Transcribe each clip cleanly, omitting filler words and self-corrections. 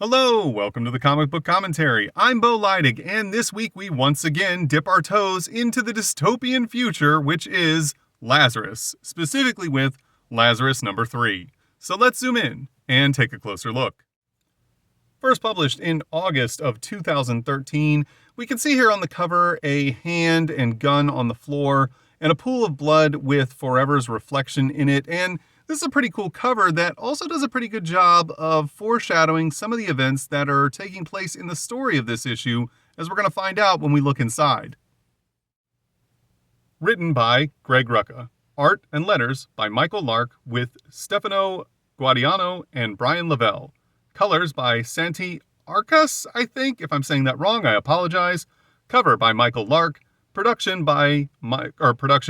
Hello, welcome to the Comic Book Commentary. I'm Bo Leidig, and this week we once again dip our toes into the dystopian future, which is Lazarus, specifically with Lazarus number 3. So let's zoom in and take a closer look. First published in August of 2013, we can see here on the cover a hand and gun on the floor, and a pool of blood with Forever's reflection in it, and this is a pretty cool cover that also does a pretty good job of foreshadowing some of the events that are taking place in the story of this issue, as we're going to find out when we look inside. Written by Greg Rucka. Art and letters by Michael Lark with Stefano Guadiano and Brian Lavelle. Colors by Santi Arcas, I think. If I'm saying that wrong, I apologize. Cover by Michael Lark. Production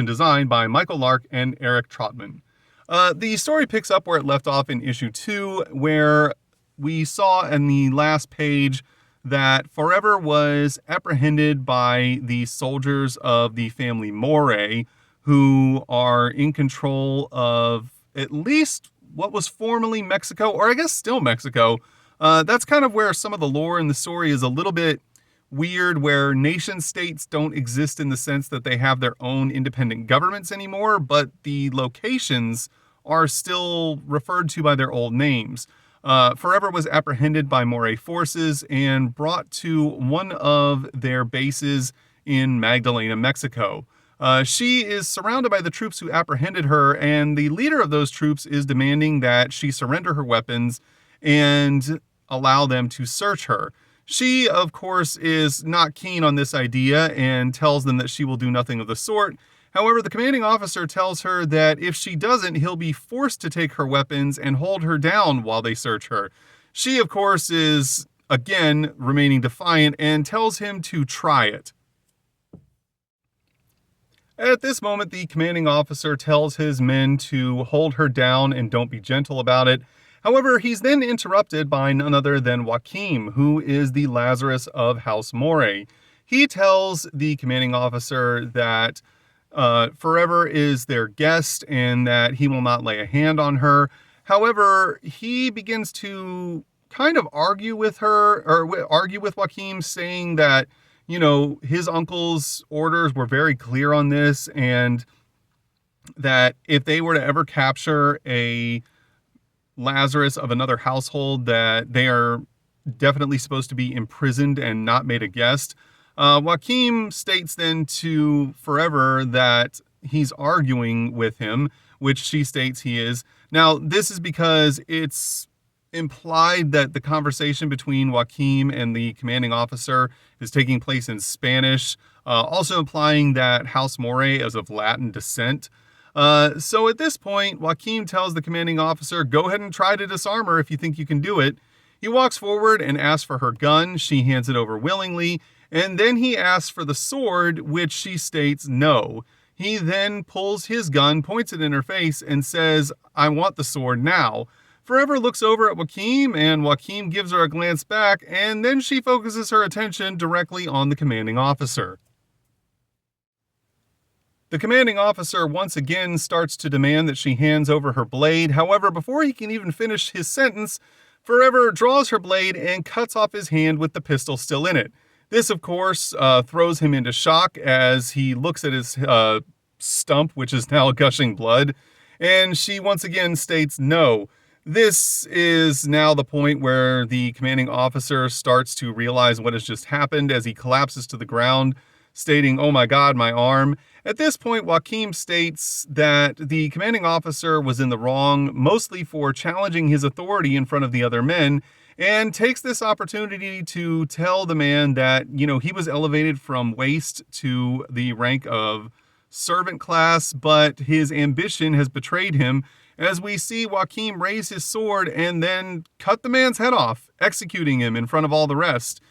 design by Michael Lark and Eric Trotman. The story picks up where it left off in issue 2, where we saw in the last page that Forever was apprehended by the soldiers of the family Moray, who are in control of at least what was formerly Mexico, or I guess still Mexico. That's kind of where some of the lore in the story is a little bit weird, where nation states don't exist in the sense that they have their own independent governments anymore, but the locations are still referred to by their old names. Forever was apprehended by Moray forces and brought to one of their bases in Magdalena, Mexico. She is surrounded by the troops who apprehended her, and the leader of those troops is demanding that she surrender her weapons and allow them to search her. She, of course, is not keen on this idea and tells them that she will do nothing of the sort. However, the commanding officer tells her that if she doesn't, he'll be forced to take her weapons and hold her down while they search her. She, of course, is, again, remaining defiant and tells him to try it. At this moment, the commanding officer tells his men to hold her down and don't be gentle about it. However, he's then interrupted by none other than Joaquim, who is the Lazarus of House Moray. He tells the commanding officer that Forever is their guest and that he will not lay a hand on her. However, he begins to kind of argue with Joaquim, saying that, his uncle's orders were very clear on this, and that if they were to ever capture a Lazarus of another household, that they are definitely supposed to be imprisoned and not made a guest. Joaquim states then to Forever that he's arguing with him, which she states he is. Now, this is because it's implied that the conversation between Joaquim and the commanding officer is taking place in Spanish, also implying that House Moray is of Latin descent. So at this point, Joaquim tells the commanding officer, go ahead and try to disarm her if you think you can do it. He walks forward and asks for her gun. She hands it over willingly. And then he asks for the sword, which she states no. He then pulls his gun, points it in her face, and says, I want the sword now. Forever looks over at Joaquim, and Joaquim gives her a glance back, and then she focuses her attention directly on the commanding officer. The commanding officer once again starts to demand that she hands over her blade. However, before he can even finish his sentence, Forever draws her blade and cuts off his hand with the pistol still in it. This, of course, throws him into shock as he looks at his stump, which is now gushing blood, and she once again states no. This is now the point where the commanding officer starts to realize what has just happened as he collapses to the ground, stating, oh my God, my arm. At this point, Joaquim states that the commanding officer was in the wrong, mostly for challenging his authority in front of the other men, and takes this opportunity to tell the man that, he was elevated from waist to the rank of servant class, but his ambition has betrayed him, as we see Joaquim raise his sword and then cut the man's head off, executing him in front of all the rest.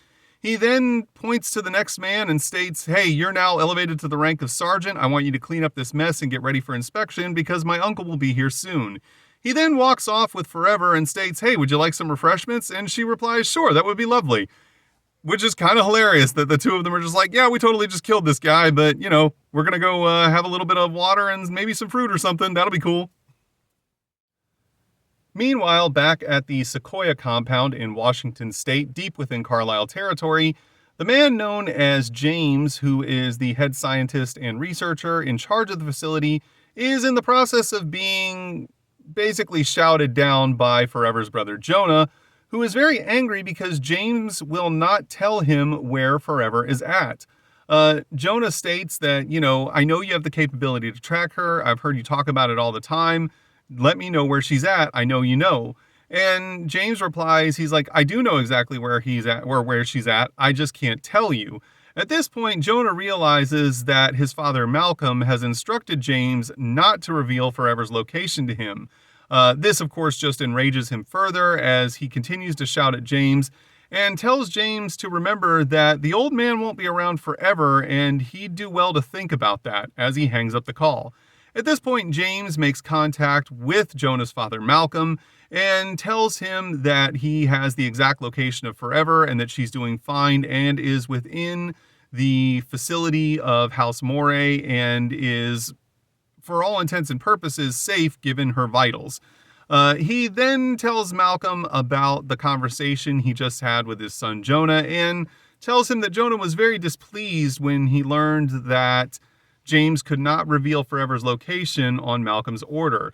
He then points to the next man and states, hey, you're now elevated to the rank of sergeant. I want you to clean up this mess and get ready for inspection because my uncle will be here soon. He then walks off with Forever and states, hey, would you like some refreshments? And she replies, sure, that would be lovely. Which is kind of hilarious that the two of them are just like, yeah, we totally just killed this guy, but, we're going to go have a little bit of water and maybe some fruit or something. That'll be cool. Meanwhile, back at the Sequoia compound in Washington state, deep within Carlisle territory, the man known as James, who is the head scientist and researcher in charge of the facility, is in the process of being basically shouted down by Forever's brother Jonah, who is very angry because James will not tell him where Forever is at. Jonah states that, I know you have the capability to track her. I've heard you talk about it all the time. Let me know where she's at. I know you know. And James replies, he's like, I do know exactly where he's at, or where she's at. I just can't tell you. At this point, Jonah realizes that his father Malcolm has instructed James not to reveal Forever's location to him. This, of course, just enrages him further as he continues to shout at James and tells James to remember that the old man won't be around forever, and he'd do well to think about that as he hangs up the call. At this point, James makes contact with Jonah's father Malcolm and tells him that he has the exact location of Forever and that she's doing fine and is within the facility of House Moray and is, for all intents and purposes, safe given her vitals. He then tells Malcolm about the conversation he just had with his son Jonah and tells him that Jonah was very displeased when he learned that James could not reveal Forever's location on Malcolm's order.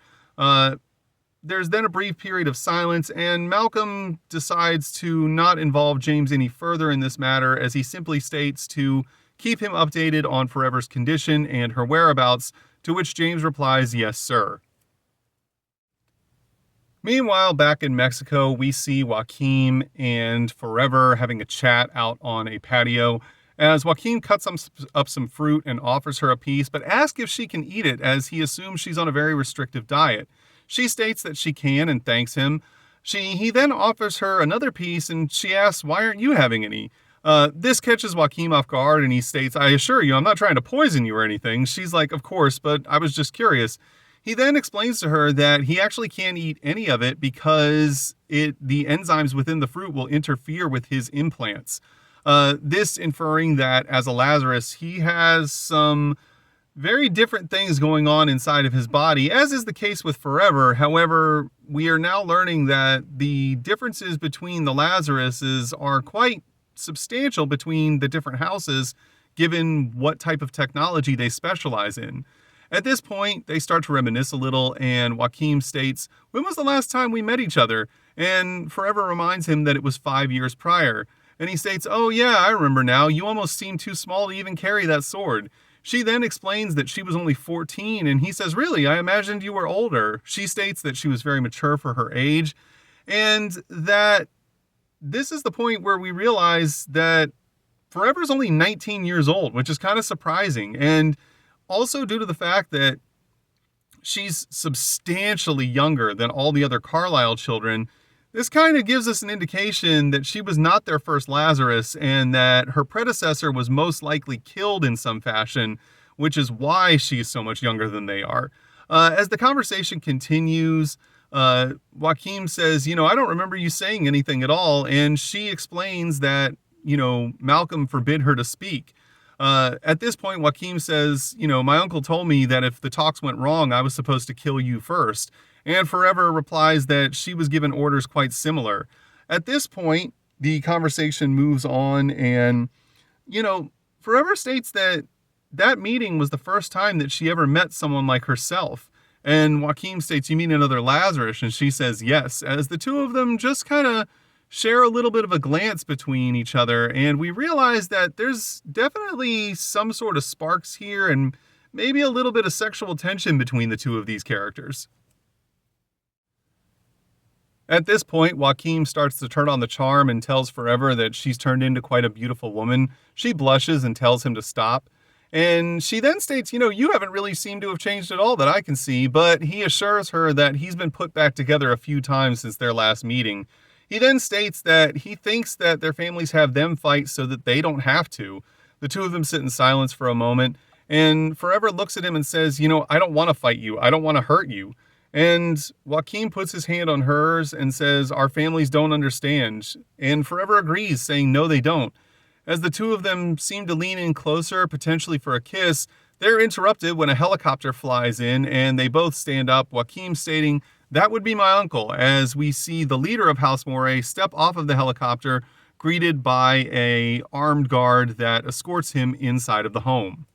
There's then a brief period of silence, and Malcolm decides to not involve James any further in this matter, as he simply states to keep him updated on Forever's condition and her whereabouts, to which James replies, yes, sir. Meanwhile, back in Mexico, we see Joaquin and Forever having a chat out on a patio, as Joaquin cuts up some fruit and offers her a piece, but asks if she can eat it, as he assumes she's on a very restrictive diet. She states that she can and thanks him. He then offers her another piece, and she asks, why aren't you having any? This catches Joaquin off guard, and he states, I assure you, I'm not trying to poison you or anything. She's like, of course, but I was just curious. He then explains to her that he actually can't eat any of it because the enzymes within the fruit will interfere with his implants. This inferring that as a Lazarus, he has some very different things going on inside of his body, as is the case with Forever. However, we are now learning that the differences between the Lazaruses are quite substantial between the different houses, given what type of technology they specialize in. At this point, they start to reminisce a little, and Joaquin states, when was the last time we met each other? And Forever reminds him that it was 5 years prior. And he states, oh yeah, I remember now, you almost seemed too small to even carry that sword. She then explains that she was only 14, and he says, really, I imagined you were older. She states that she was very mature for her age, and that this is the point where we realize that Forever's only 19 years old, which is kind of surprising, and also due to the fact that she's substantially younger than all the other Carlisle children. This kind of gives us an indication that she was not their first Lazarus and that her predecessor was most likely killed in some fashion, which is why she's so much younger than they are. As the conversation continues, Joaquin says, I don't remember you saying anything at all. And she explains that, Malcolm forbid her to speak. At this point, Joaquin says, my uncle told me that if the talks went wrong, I was supposed to kill you first. And Forever replies that she was given orders quite similar. At this point, the conversation moves on, and, Forever states that that meeting was the first time that she ever met someone like herself. And Joaquin states, you mean another Lazarus? And she says yes, as the two of them just kind of share a little bit of a glance between each other. And we realize that there's definitely some sort of sparks here and maybe a little bit of sexual tension between the two of these characters. At this point, Joaquin starts to turn on the charm and tells Forever that she's turned into quite a beautiful woman. She blushes and tells him to stop. And she then states, you haven't really seemed to have changed at all that I can see, but he assures her that he's been put back together a few times since their last meeting. He then states that he thinks that their families have them fight so that they don't have to. The two of them sit in silence for a moment, and Forever looks at him and says, I don't want to fight you. I don't want to hurt you. And Joaquin puts his hand on hers and says, our families don't understand. And Forever agrees, saying, no, they don't. As the two of them seem to lean in closer, potentially for a kiss, they're interrupted when a helicopter flies in and they both stand up, Joaquin stating That would be my uncle, as we see the leader of House Moray step off of the helicopter, greeted by a armed guard that escorts him inside of the home.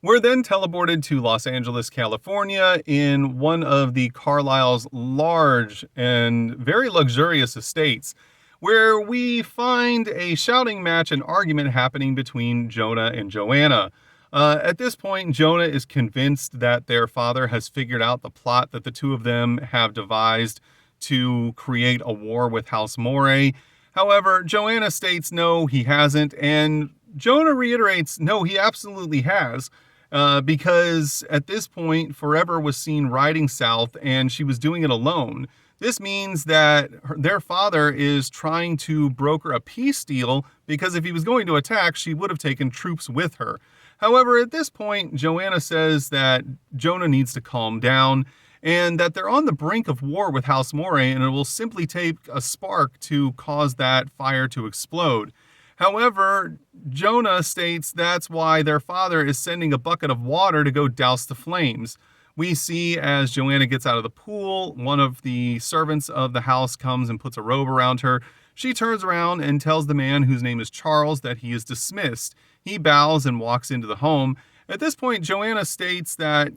We're then teleported to Los Angeles, California, in one of the Carlyle's large and very luxurious estates, where we find a shouting match and argument happening between Jonah and Joanna. At this point, Jonah is convinced that their father has figured out the plot that the two of them have devised to create a war with House Moray. However, Joanna states no, he hasn't, and Jonah reiterates no, he absolutely has. Because at this point, Forever was seen riding south and she was doing it alone. This means that their father is trying to broker a peace deal, because if he was going to attack, she would have taken troops with her. However, at this point, Joanna says that Jonah needs to calm down and that they're on the brink of war with House Moray, and it will simply take a spark to cause that fire to explode. However, Jonah states that's why their father is sending a bucket of water to go douse the flames. We see as Joanna gets out of the pool, one of the servants of the house comes and puts a robe around her. She turns around and tells the man, whose name is Charles, that he is dismissed. He bows and walks into the home. At this point, Joanna states that,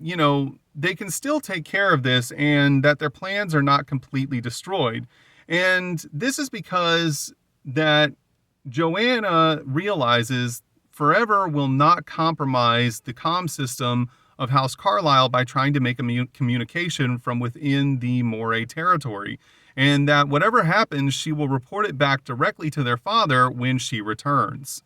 they can still take care of this and that their plans are not completely destroyed. And this is because that Joanna realizes Forever will not compromise the comm system of House Carlyle by trying to make a communication from within the Moray territory, and that whatever happens, she will report it back directly to their father when she returns.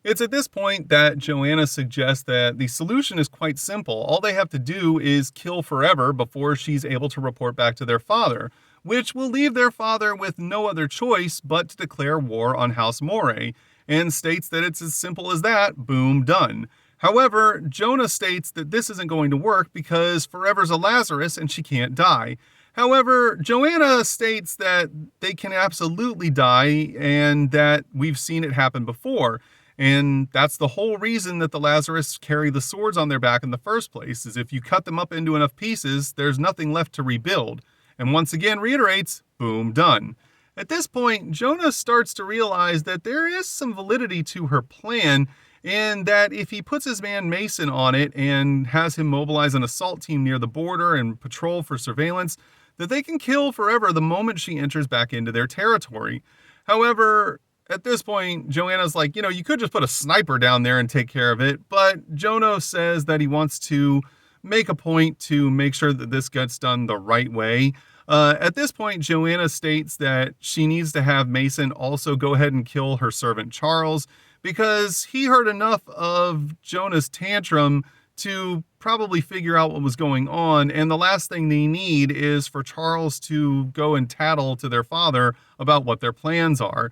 It's at this point that Joanna suggests that the solution is quite simple. All they have to do is kill Forever before she's able to report back to their father, which will leave their father with no other choice but to declare war on House Moray, and states that it's as simple as that, boom, done. However, Jonah states that this isn't going to work because Forever's a Lazarus and she can't die. However, Joanna states that they can absolutely die and that we've seen it happen before. And that's the whole reason that the Lazarus carry the swords on their back in the first place, is if you cut them up into enough pieces, there's nothing left to rebuild. And once again reiterates, boom, done. At this point, Jonah starts to realize that there is some validity to her plan, and that if he puts his man Mason on it and has him mobilize an assault team near the border and patrol for surveillance, that they can kill Forever the moment she enters back into their territory. However, at this point, Joanna's like, you could just put a sniper down there and take care of it, but Jonah says that he wants to make a point to make sure that this gets done the right way. At this point, Joanna states that she needs to have Mason also go ahead and kill her servant Charles, because he heard enough of Jonah's tantrum to probably figure out what was going on, and the last thing they need is for Charles to go and tattle to their father about what their plans are.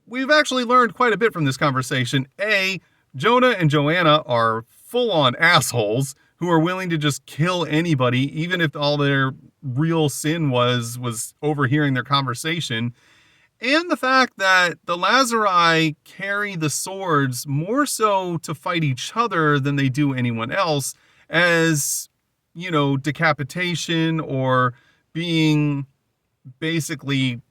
We've actually learned quite a bit from this conversation. A, Jonah and Joanna are full-on assholes who are willing to just kill anybody, even if all their real sin was overhearing their conversation. And the fact that the Lazari carry the swords more so to fight each other than they do anyone else, as, decapitation or being basically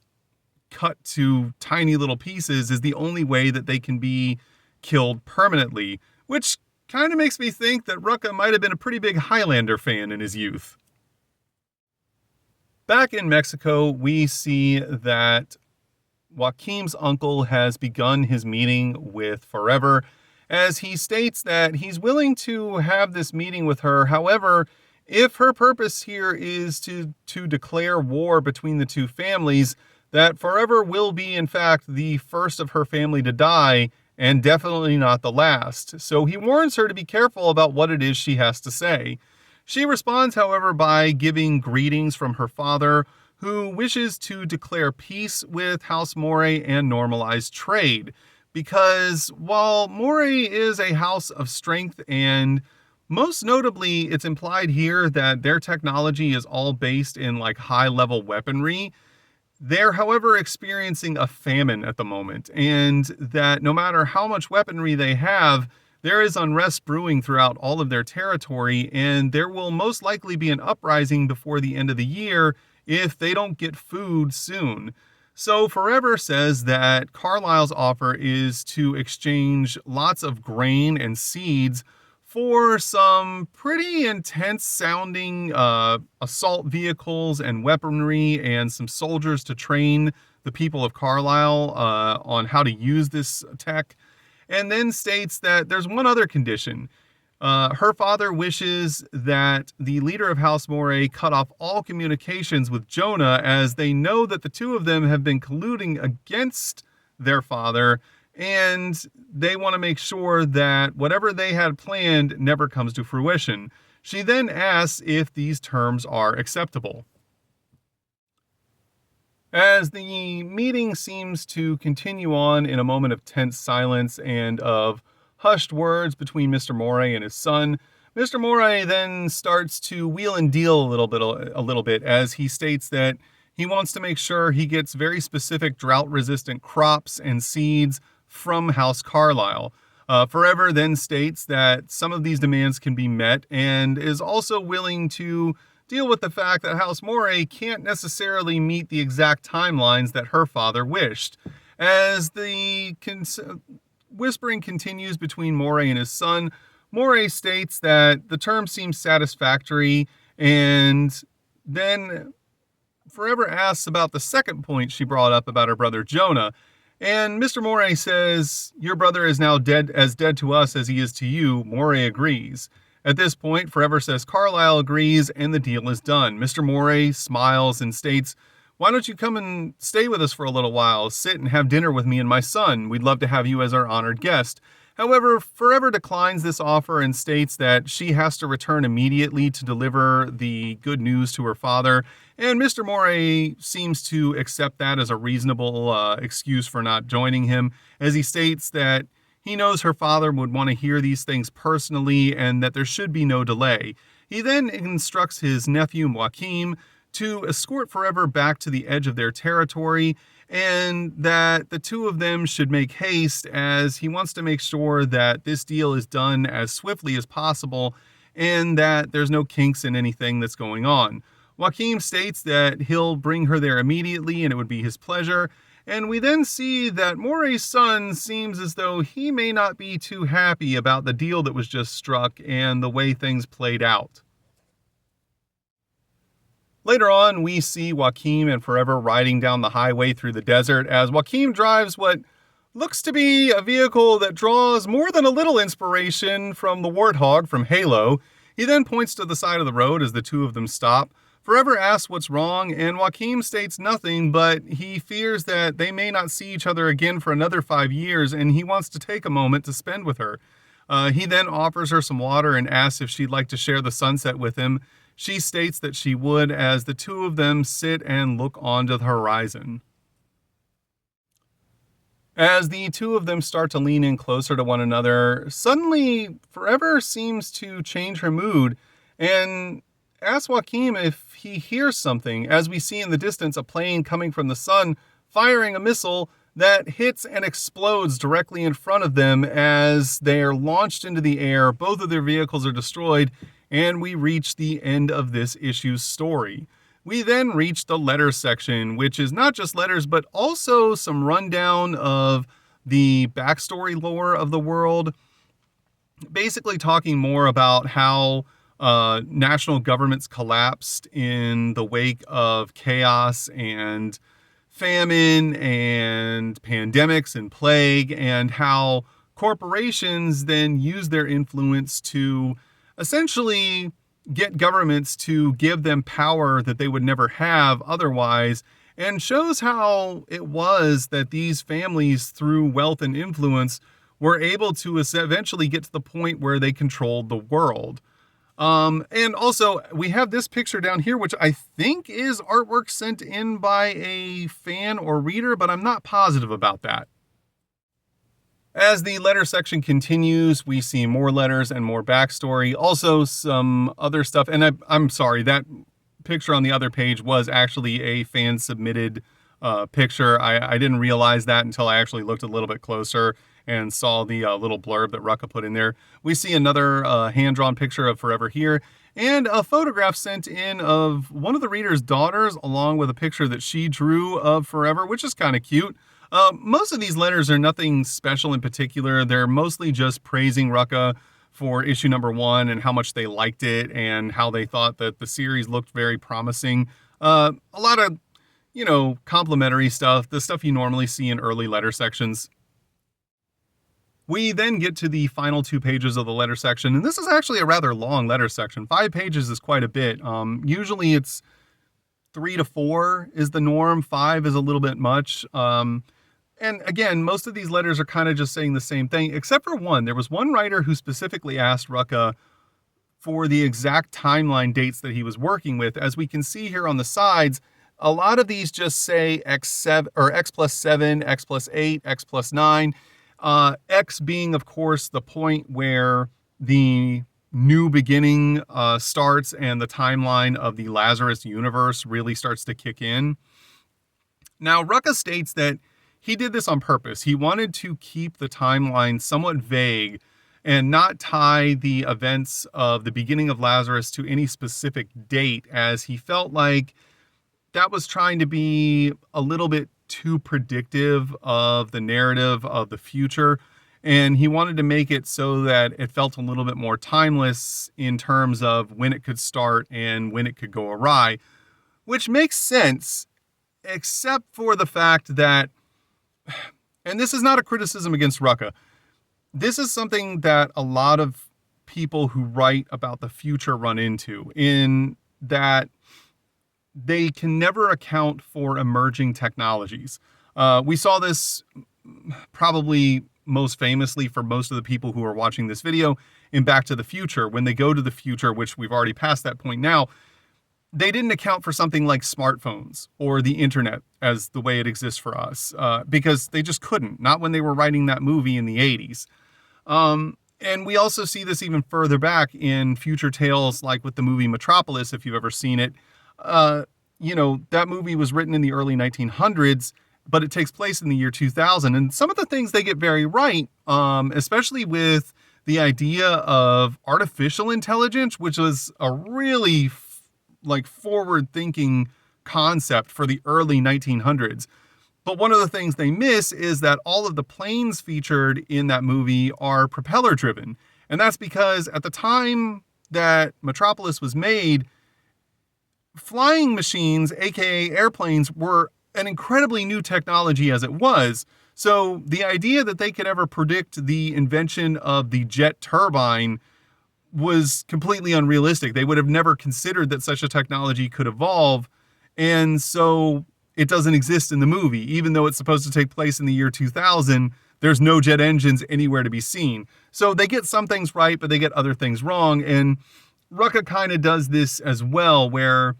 cut to tiny little pieces is the only way that they can be killed permanently, which kind of makes me think that Rucka might have been a pretty big Highlander fan in his youth. Back in Mexico, we see that Joaquim's uncle has begun his meeting with Forever, as he states that he's willing to have this meeting with her. However, if her purpose here is to declare war between the two families, that Forever will be, in fact, the first of her family to die, and definitely not the last. So he warns her to be careful about what it is she has to say. She responds, however, by giving greetings from her father, who wishes to declare peace with House Moray and normalize trade. Because while Moray is a house of strength, and most notably it's implied here that their technology is all based in high-level weaponry, they're, however, experiencing a famine at the moment, and that no matter how much weaponry they have, there is unrest brewing throughout all of their territory, and there will most likely be an uprising before the end of the year if they don't get food soon. So Forever says that Carlisle's offer is to exchange lots of grain and seeds for some pretty intense sounding assault vehicles and weaponry and some soldiers to train the people of Carlisle on how to use this tech, and then states that there's one other condition. Her father wishes that the leader of House Moray cut off all communications with Jonah, as they know that the two of them have been colluding against their father, and they want to make sure that whatever they had planned never comes to fruition. She then asks if these terms are acceptable. As the meeting seems to continue on in a moment of tense silence and of hushed words between Mr. Moray and his son, Mr. Moray then starts to wheel and deal a little bit as he states that he wants to make sure he gets very specific drought-resistant crops and seeds from House Carlisle. Forever then states that some of these demands can be met and is also willing to deal with the fact that House Moray can't necessarily meet the exact timelines that her father wished. As the whispering continues between Moray and his son, Moray states that the term seems satisfactory, and then Forever asks about the second point she brought up about her brother Jonah. And Mr. Moray says, "Your brother is now dead to us as he is to you." Moray agrees. At this point, Forever says Carlisle agrees, and the deal is done. Mr. Moray smiles and states, "Why don't you come and stay with us for a little while? Sit and have dinner with me and my son. We'd love to have you as our honored guest." However, Forever declines this offer and states that she has to return immediately to deliver the good news to her father, and Mr. Moray seems to accept that as a reasonable excuse for not joining him, as he states that he knows her father would want to hear these things personally and that there should be no delay. He then instructs his nephew Joachim to escort Forever back to the edge of their territory, and that the two of them should make haste, as he wants to make sure that this deal is done as swiftly as possible and that there's no kinks in anything that's going on. Joachim states that he'll bring her there immediately and it would be his pleasure, and we then see that Moray's son seems as though he may not be too happy about the deal that was just struck and the way things played out. Later on, we see Joachim and Forever riding down the highway through the desert as Joachim drives what looks to be a vehicle that draws more than a little inspiration from the Warthog from Halo. He then points to the side of the road as the two of them stop. Forever asks what's wrong, and Joachim states nothing, but he fears that they may not see each other again for another 5 years, and he wants to take a moment to spend with her. He then offers her some water and asks if she'd like to share the sunset with him. She states that she would, as the two of them sit and look onto the horizon. As the two of them start to lean in closer to one another, suddenly Forever seems to change her mood and asks Joachim if he hears something, as we see in the distance a plane coming from the sun firing a missile that hits and explodes directly in front of them as they are launched into the air. Both of their vehicles are destroyed, and we reach the end of this issue's story. We then reach the letters section, which is not just letters, but also some rundown of the backstory lore of the world, basically talking more about how national governments collapsed in the wake of chaos and famine and pandemics and plague, and how corporations then use their influence to essentially get governments to give them power that they would never have otherwise, and shows how it was that these families, through wealth and influence, were able to eventually get to the point where they controlled the world. And also, we have this picture down here, which I think is artwork sent in by a fan or reader, but I'm not positive about that. As the letter section continues, we see more letters and more backstory, also some other stuff. And I'm sorry, that picture on the other page was actually a fan submitted picture. I didn't realize that until I actually looked a little bit closer. and saw the little blurb that Rucka put in there. We see another hand-drawn picture of Forever here, and a photograph sent in of one of the reader's daughters, along with a picture that she drew of Forever, which is kind of cute. Most of these letters are nothing special in particular. They're mostly just praising Rucka for issue number 1 and how much they liked it and how they thought that the series looked very promising. A lot of, complimentary stuff, the stuff you normally see in early letter sections. We then get to the final 2 pages of the letter section, and this is actually a rather long letter section. 5 pages is quite a bit. Usually it's 3 to 4 is the norm. 5 is a little bit much. And again, most of these letters are kind of just saying the same thing, except for one. There was one writer who specifically asked Rucka for the exact timeline dates that he was working with. As we can see here on the sides, a lot of these just say X7 or X plus 7, X plus 8, X plus 9. X being, of course, the point where the new beginning starts and the timeline of the Lazarus universe really starts to kick in. Now, Rucka states that he did this on purpose. He wanted to keep the timeline somewhat vague and not tie the events of the beginning of Lazarus to any specific date, as he felt like that was trying to be a little bit too predictive of the narrative of the future. And he wanted to make it so that it felt a little bit more timeless in terms of when it could start and when it could go awry, which makes sense, except for the fact that, and this is not a criticism against Rucka, this is something that a lot of people who write about the future run into, in that they can never account for emerging technologies. We saw this probably most famously for most of the people who are watching this video in Back to the Future. When they go to the future, which we've already passed that point now, they didn't account for something like smartphones or the internet as the way it exists for us, because they just couldn't, not when they were writing that movie in the 80s. And we also see this even further back in future tales, like with the movie Metropolis, if you've ever seen it. That movie was written in the early 1900s, but it takes place in the year 2000. And some of the things they get very right, especially with the idea of artificial intelligence, which was a really forward-thinking concept for the early 1900s. But one of the things they miss is that all of the planes featured in that movie are propeller-driven. And that's because at the time that Metropolis was made, flying machines, aka airplanes, were an incredibly new technology as it was. So the idea that they could ever predict the invention of the jet turbine was completely unrealistic. They would have never considered that such a technology could evolve. And so it doesn't exist in the movie. Even though it's supposed to take place in the year 2000, there's no jet engines anywhere to be seen. So they get some things right, but they get other things wrong. And Rucka kind of does this as well, where,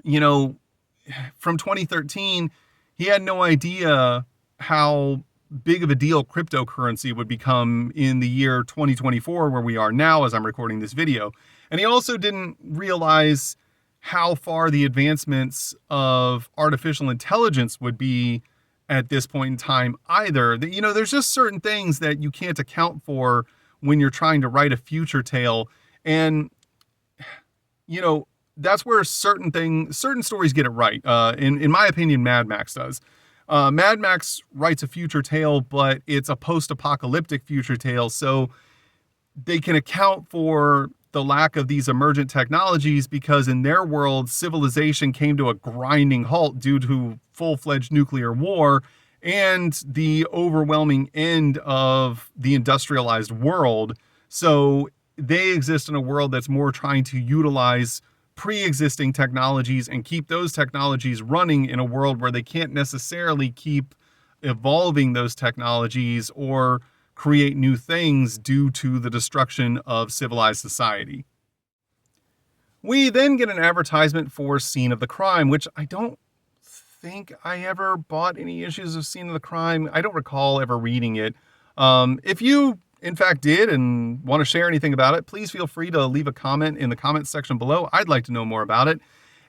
from 2013, he had no idea how big of a deal cryptocurrency would become in the year 2024, where we are now as I'm recording this video. And he also didn't realize how far the advancements of artificial intelligence would be at this point in time either. There's just certain things that you can't account for when you're trying to write a future tale. And, that's where certain stories get it right. In my opinion, Mad Max does. Mad Max writes a future tale, but it's a post-apocalyptic future tale, so they can account for the lack of these emergent technologies because in their world, civilization came to a grinding halt due to full-fledged nuclear war and the overwhelming end of the industrialized world. So they exist in a world that's more trying to utilize pre-existing technologies and keep those technologies running in a world where they can't necessarily keep evolving those technologies or create new things due to the destruction of civilized society. We then get an advertisement for Scene of the Crime, which I don't think I ever bought any issues of Scene of the Crime. I don't recall ever reading it. If you in fact did and want to share anything about it, please feel free to leave a comment in the comments section below. I'd like to know more about it.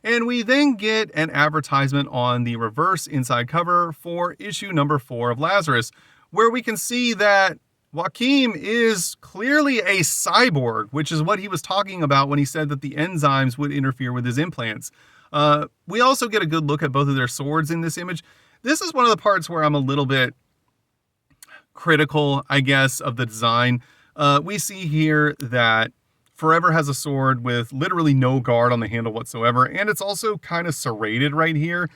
And we then get an advertisement on the reverse inside cover for issue number 4 of Lazarus, where we can see that Joachim is clearly a cyborg, which is what he was talking about when he said that the enzymes would interfere with his implants. We also get a good look at both of their swords in this image. This is one of the parts where I'm a little bit critical, I guess, of the design. We see here that Forever has a sword with literally no guard on the handle whatsoever, and it's also kind of serrated right here.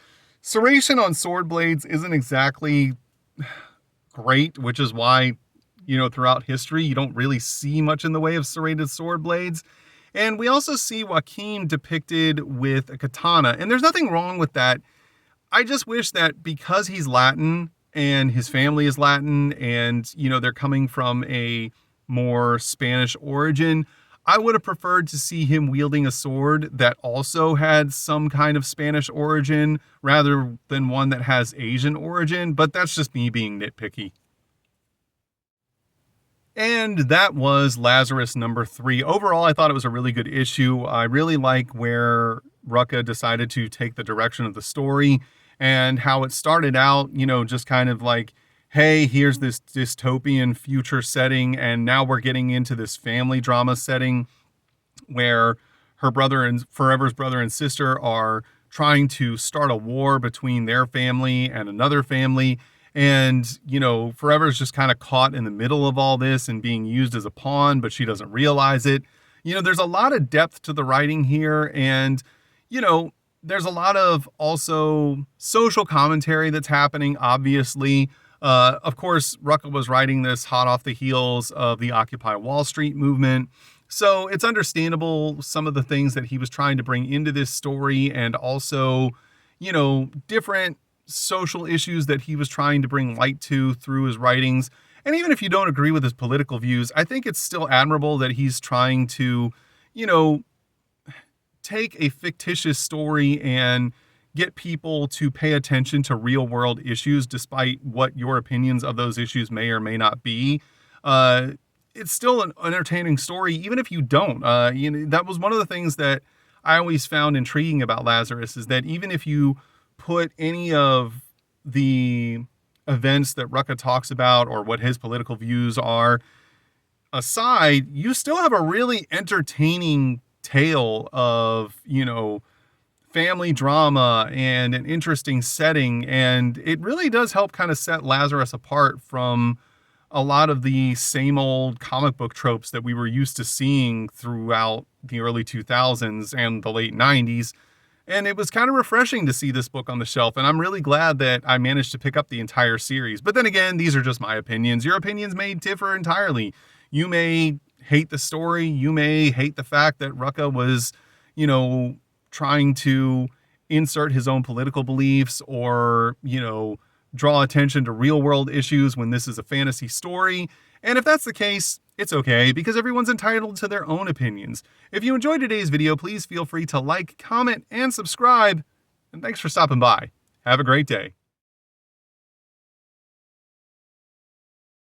Serration on sword blades isn't exactly great, which is why, throughout history, you don't really see much in the way of serrated sword blades. And we also see Joachim depicted with a katana, and there's nothing wrong with that. I just wish that because he's Latin and his family is Latin and, they're coming from a more Spanish origin, I would have preferred to see him wielding a sword that also had some kind of Spanish origin rather than one that has Asian origin, but that's just me being nitpicky. And that was Lazarus number 3. Overall, I thought it was a really good issue. I really like where Rucka decided to take the direction of the story and how it started out, just kind of like, hey, here's this dystopian future setting, and now we're getting into this family drama setting where Forever's brother and sister are trying to start a war between their family and another family. And, Forever's just kind of caught in the middle of all this and being used as a pawn, but she doesn't realize it. There's a lot of depth to the writing here, and, there's a lot of also social commentary that's happening, obviously. Of course, Rucka was writing this hot off the heels of the Occupy Wall Street movement. So it's understandable some of the things that he was trying to bring into this story, and also, different social issues that he was trying to bring light to through his writings. And even if you don't agree with his political views, I think it's still admirable that he's trying to, take a fictitious story and get people to pay attention to real world issues, despite what your opinions of those issues may or may not be. It's still an entertaining story, even if you don't. That was one of the things that I always found intriguing about Lazarus, is that even if you put any of the events that Rucka talks about or what his political views are aside, you still have a really entertaining tale of, family drama and an interesting setting. And it really does help kind of set Lazarus apart from a lot of the same old comic book tropes that we were used to seeing throughout the early 2000s and the late 90s. And it was kind of refreshing to see this book on the shelf. And I'm really glad that I managed to pick up the entire series. But then again, these are just my opinions. Your opinions may differ entirely. You may hate the story. You may hate the fact that Rucka was, trying to insert his own political beliefs or, draw attention to real world issues when this is a fantasy story. And if that's the case, it's okay, because everyone's entitled to their own opinions. If you enjoyed today's video, please feel free to like, comment, and subscribe. And thanks for stopping by. Have a great day.